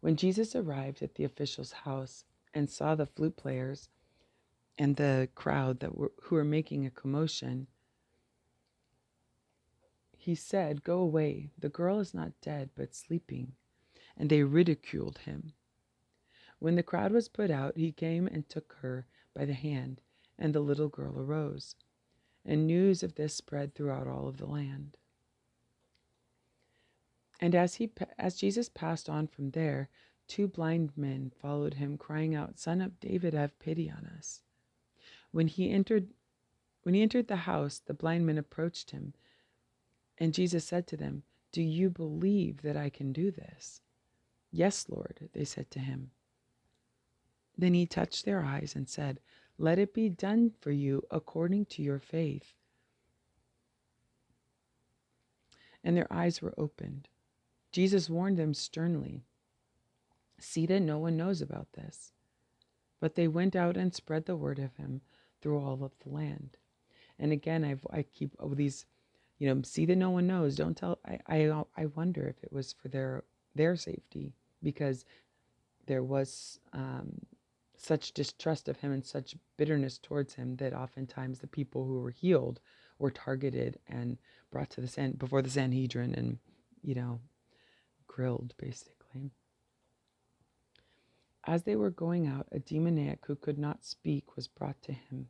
When Jesus arrived at the official's house and saw the flute players and the crowd who were making a commotion, he said, "Go away, the girl is not dead, but sleeping." And they ridiculed him. When the crowd was put out, he came and took her by the hand, and the little girl arose. And news of this spread throughout all of the land. And as Jesus passed on from there, two blind men followed him, crying out, "Son of David, have pity on us." When he entered the house, the blind men approached him, and Jesus said to them, "Do you believe that I can do this?" "Yes, Lord," they said to him. Then he touched their eyes and said, "Let it be done for you according to your faith." And their eyes were opened. Jesus warned them sternly, "See that no one knows about this." But they went out and spread the word of him through all of the land. And again, I keep these, see that no one knows. Don't tell. I wonder if it was for their safety, because there was such distrust of him and such bitterness towards him that oftentimes the people who were healed were targeted and brought to before the Sanhedrin and, grilled basically. As they were going out, a demoniac who could not speak was brought to him.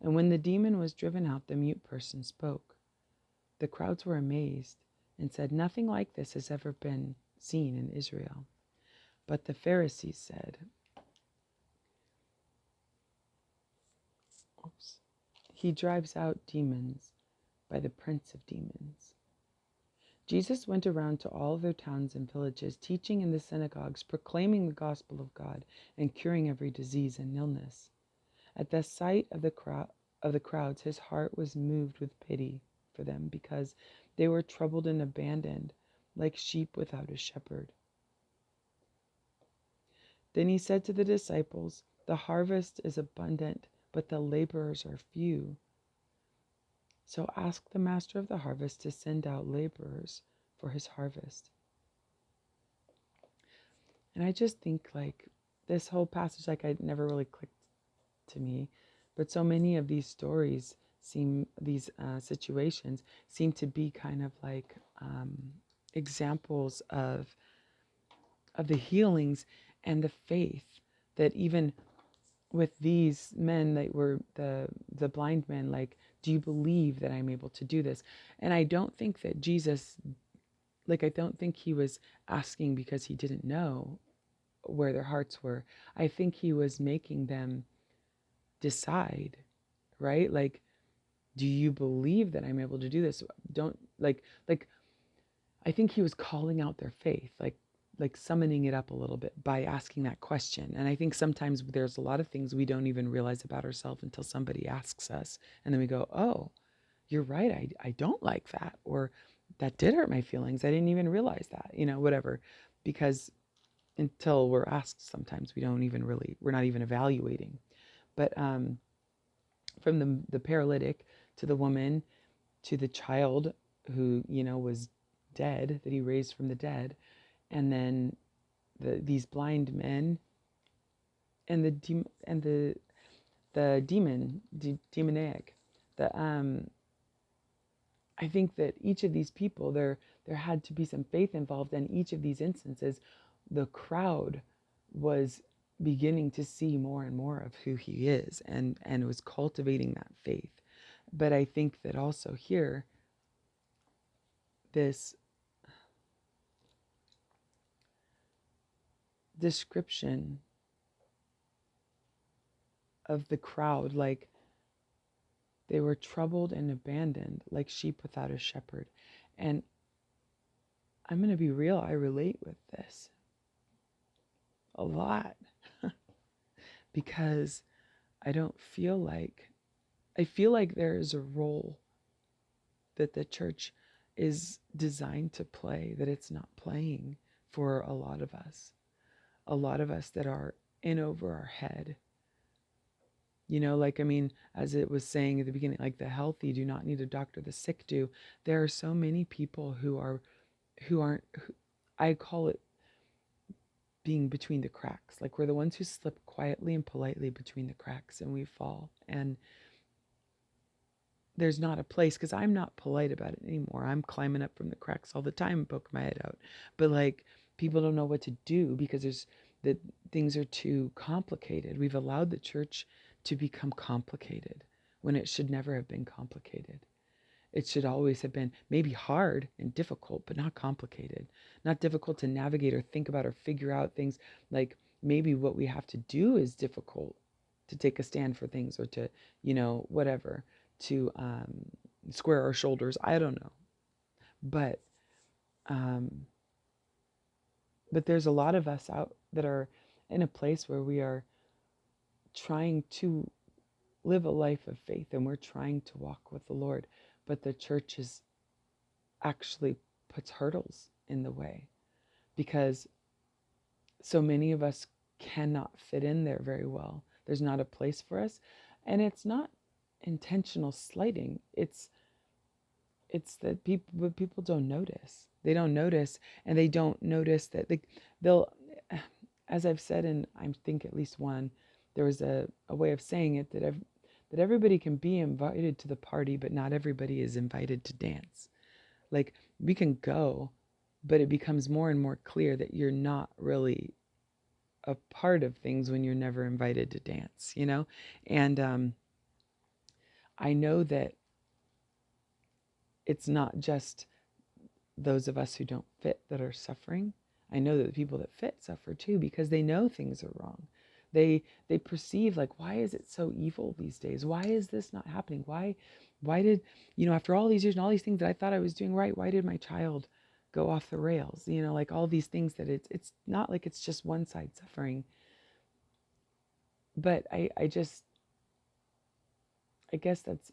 And when the demon was driven out, the mute person spoke. The crowds were amazed and said, "Nothing like this has ever been seen in Israel." But the Pharisees said, "He drives out demons by the prince of demons." Jesus went around to all their towns and villages, teaching in the synagogues, proclaiming the gospel of God, and curing every disease and illness. At the sight of the crowds, his heart was moved with pity for them, because they were troubled and abandoned, like sheep without a shepherd. Then he said to the disciples, "The harvest is abundant, but the laborers are few. So ask the master of the harvest to send out laborers for his harvest." And I just think, like, this whole passage, like, I never really clicked to me, but so many of these stories these situations seem to be kind of like examples of the healings and the faith that even with these men that were the blind men, like, "Do you believe that I'm able to do this?" And I don't think that Jesus, like, I don't think he was asking because he didn't know where their hearts were. I think he was making them decide, right? Like, "Do you believe that I'm able to do this?" Don't like I think he was calling out their faith, like summoning it up a little bit by asking that question. And I think sometimes there's a lot of things we don't even realize about ourselves until somebody asks us, and then we go, "Oh, you're right. I don't like that," or "That did hurt my feelings. I didn't even realize that," whatever. Because until we're asked, sometimes we're not even evaluating. But from the paralytic to the woman to the child who, was dead, that he raised from the dead, and then these blind men, and the demoniac. The I think that each of these people, there had to be some faith involved. In each of these instances, the crowd was beginning to see more and more of who he is, and was cultivating that faith. But I think that also here, this description of the crowd, like, they were troubled and abandoned, like sheep without a shepherd. And I'm going to be real, I relate with this a lot, because I don't feel like, I feel like there is a role that the church is designed to play that it's not playing for a lot of us. A lot of us that are in over our head. Like, I mean, as it was saying at the beginning, like, the healthy do not need a doctor, the sick do. There are so many people who aren't, I call it being between the cracks. Like we're the ones who slip quietly and politely between the cracks and we fall. And there's not a place, because I'm not polite about it anymore. I'm climbing up from the cracks all the time and poking my head out. But like people don't know what to do because the things are too complicated. We've allowed the church to become complicated when it should never have been complicated. It should always have been maybe hard and difficult, but not complicated, not difficult to navigate or think about or figure out things. Like maybe what we have to do is difficult, to take a stand for things or to, whatever, to square our shoulders. I don't know. But, um, but there's a lot of us out that are in a place where we are trying to live a life of faith and we're trying to walk with the Lord, but the church is actually puts hurdles in the way because so many of us cannot fit in there very well. There's not a place for us, and it's not intentional slighting. It's that people don't notice. They don't notice, and they don't notice that they'll, as I've said, and I think at least one, there was a way of saying it that everybody can be invited to the party, but not everybody is invited to dance. Like we can go, but it becomes more and more clear that you're not really a part of things when you're never invited to dance, And I know that it's not just those of us who don't fit that are suffering. I know that the people that fit suffer too because they know things are wrong. They perceive like, why is it so evil these days? Why is this not happening? Why did, after all these years and all these things that I thought I was doing right, why did my child go off the rails? Like all these things that it's not like it's just one side suffering. But I guess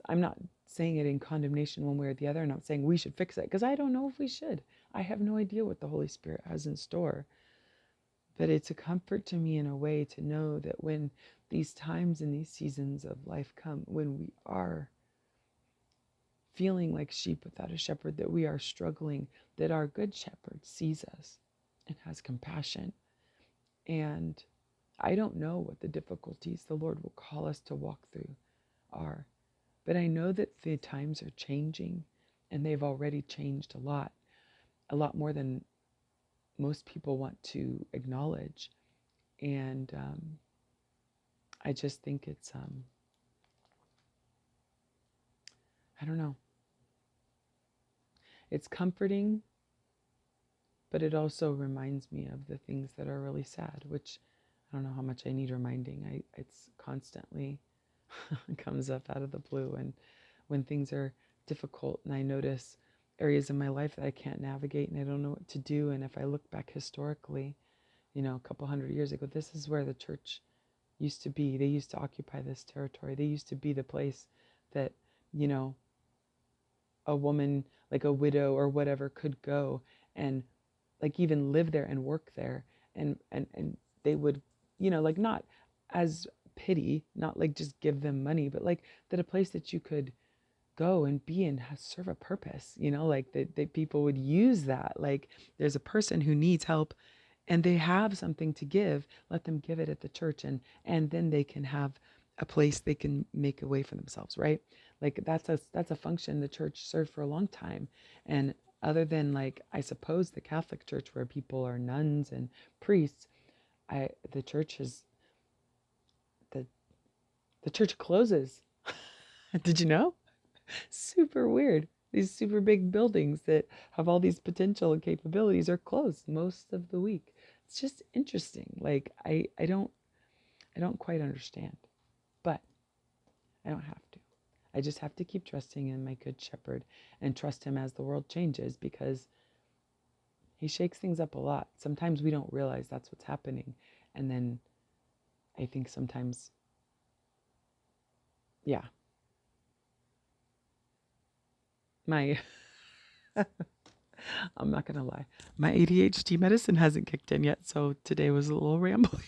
I'm not saying it in condemnation one way or the other. I'm not saying we should fix it because I don't know if we should. I have no idea what the Holy Spirit has in store. But it's a comfort to me in a way to know that when these times and these seasons of life come, when we are feeling like sheep without a shepherd, that we are struggling, that our good shepherd sees us and has compassion. And I don't know what the difficulties the Lord will call us to walk through are, but I know that the times are changing and they've already changed a lot more than most people want to acknowledge. And I just think it's, I don't know. It's comforting, but it also reminds me of the things that are really sad, which I don't know how much I need reminding. It's constantly comes up out of the blue. And when things are difficult and I notice areas in my life that I can't navigate and I don't know what to do. And if I look back historically, a couple hundred years ago, this is where the church used to be. They used to occupy this territory. They used to be the place that, a woman, like a widow or whatever, could go and like even live there and work there. And they would, like not as pity, not like just give them money, but like that a place that you could go and be and serve a purpose, like that people would use that. Like there's a person who needs help and they have something to give, let them give it at the church and then they can have a place they can make a way for themselves, right? Like that's a function the church served for a long time. And other than like I suppose the Catholic Church where people are nuns and priests, the church is the the church closes. Did you know? Super weird. These super big buildings that have all these potential and capabilities are closed most of the week. It's just interesting. Like I don't quite understand, but I don't have to. I just have to keep trusting in my good shepherd and trust him as the world changes because he shakes things up a lot. Sometimes we don't realize that's what's happening. And then I think sometimes, yeah, my I'm not going to lie. My ADHD medicine hasn't kicked in yet, so today was a little rambly.